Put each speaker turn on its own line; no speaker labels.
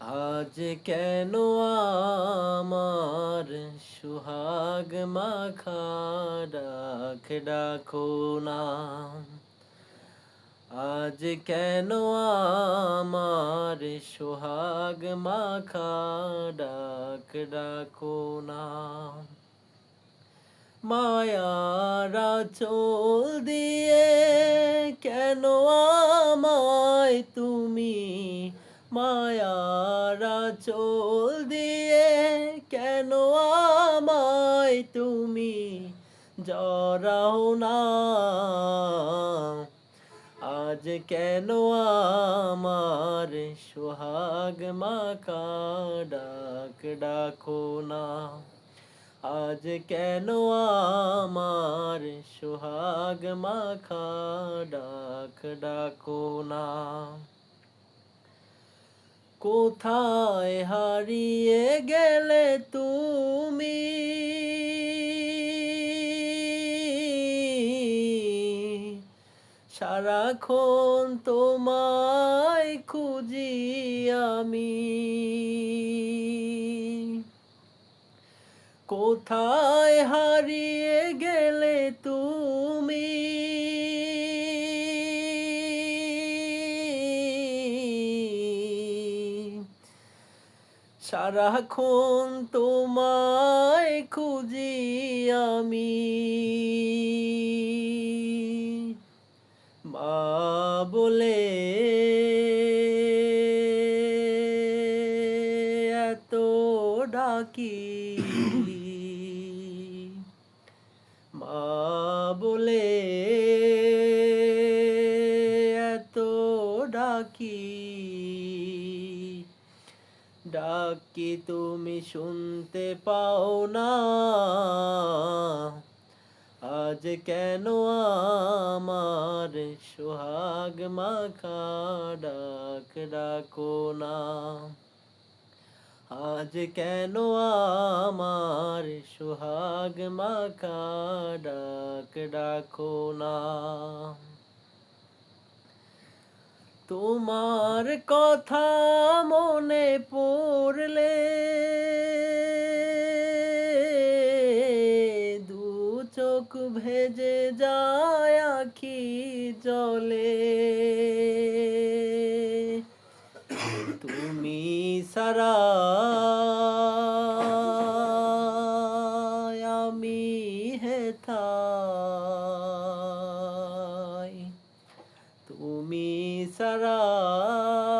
আজ কেন আমার সুহাগ মাখা ডাক ডাকো না। আজ কেন আমার সুহাগ মাখা ডাক ডাকো না। মায়ার আঁচল দিয়ে কেন আমায় তুমি, মায়ার আঁচল দিয়ে কেন আমায় তুমি জড়াও না। আজ কেন আমার সোহাগ মাখা ডাক ডাকো না। আজ কেন আমার সোহাগ মাখা ডাক ডাকো না। কোথায় হারিয়ে গেলে তুমি, সারাক্ষণ তোমায় খুঁজি আমি। কোথায় হারিয়ে গেলে তুমি, সারাক্ষণ তোমায় খুঁজি আমি। মা বলে এত ডাকি, মা বলে এত ডাকি, ডাকি তুমি শুনতে পাও না। আজ কেন আমার সোহাগ মাখা ডাক ডাকো না। আজ কেন আমার সোহাগ মাখা ডাক ডাকো না। তোমার কথা মনে পড়লে দু চোখ ভেজে যায় আখি জলে। তুমি সারা